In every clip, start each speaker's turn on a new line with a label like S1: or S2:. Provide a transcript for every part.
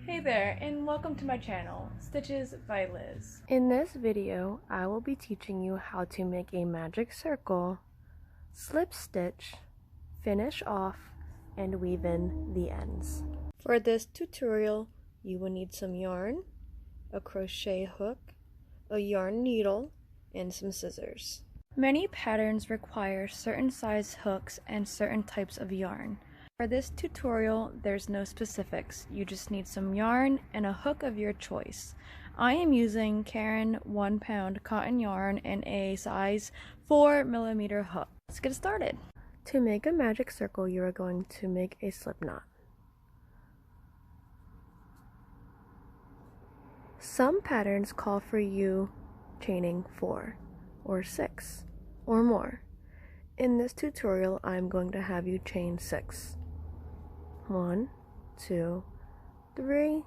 S1: Hey there, and welcome to my channel, Stitches by Liz.
S2: In this video, I will be teaching you how to make a magic circle, slip stitch, finish off, and weave in the ends. For this tutorial, you will need some yarn, a crochet hook, a yarn needle, and some scissors. Many patterns require certain size hooks and certain types of yarn. For this tutorial, there's no specifics. You just need some yarn and a hook of your choice. I am using Caron 1 pound cotton yarn and a size 4mm hook. Let's get started. To make a magic circle, you are going to make a slip knot. Some patterns call for you chaining 4 or 6 or more. In this tutorial, I'm going to have you chain 6. 1, 2, 3,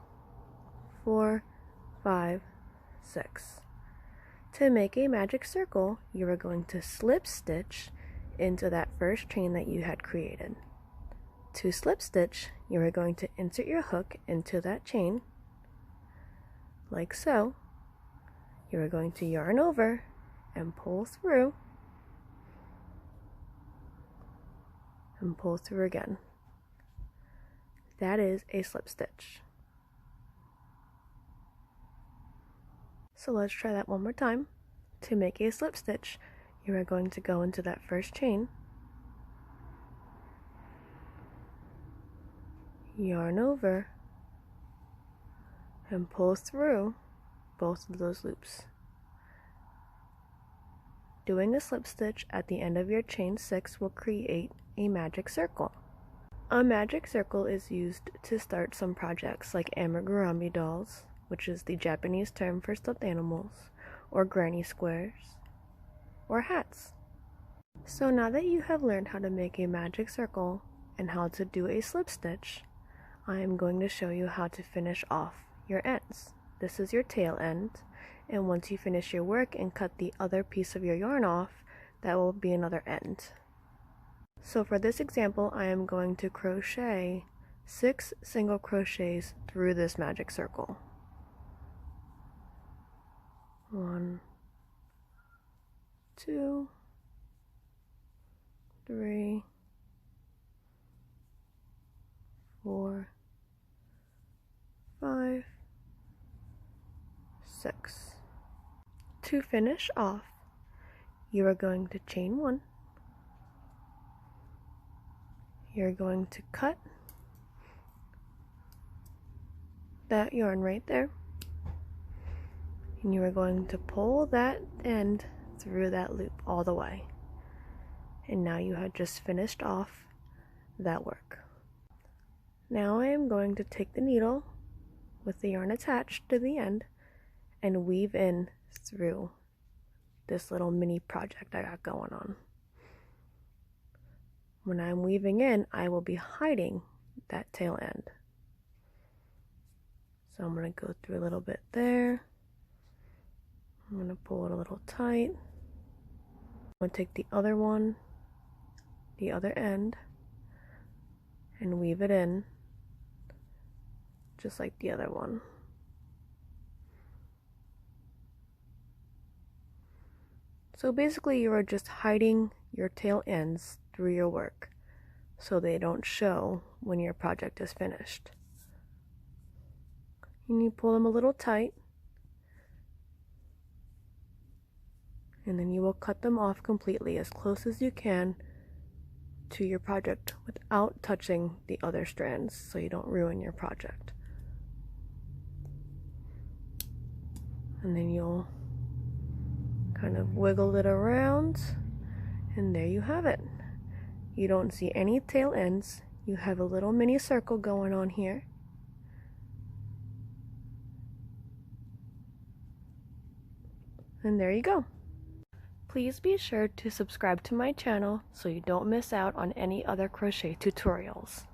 S2: 4, 5, 6. To make a magic circle, you are going to slip stitch into that first chain that you had created. To slip stitch, you are going to insert your hook into that chain, like so. You are going to yarn over and pull through, and pull through again. That is a slip stitch. So let's try that one more time. To make a slip stitch, you are going to go into that first chain, yarn over, and pull through both of those loops. Doing a slip stitch at the end of your chain 6 will create a magic circle. A magic circle is used to start some projects like amigurumi dolls, which is the Japanese term for stuffed animals, or granny squares, or hats. So now that you have learned how to make a magic circle and how to do a slip stitch, I am going to show you how to finish off your ends. This is your tail end, and once you finish your work and cut the other piece of your yarn off, that will be another end. So for this example, I am going to crochet 6 single crochets through this magic circle. 1, 2, 3, 4, 5, 6. To finish off, you are going to chain 1. You're going to cut that yarn right there, and you are going to pull that end through that loop all the way. And now you have just finished off that work. Now I am going to take the needle with the yarn attached to the end and weave in through this little mini project I got going on. When I'm weaving in, I will be hiding that tail end. So I'm going to go through a little bit there. I'm going to pull it a little tight. I'm going to take the other one, the other end, and weave it in just like the other one. So basically you are just hiding your tail ends through your work so they don't show when your project is finished. And you pull them a little tight, and then you will cut them off completely as close as you can to your project without touching the other strands so you don't ruin your project. And then you'll kind of wiggle it around, and there you have it. You don't see any tail ends. You have a little mini circle going on here. And there you go. Please be sure to subscribe to my channel so you don't miss out on any other crochet tutorials.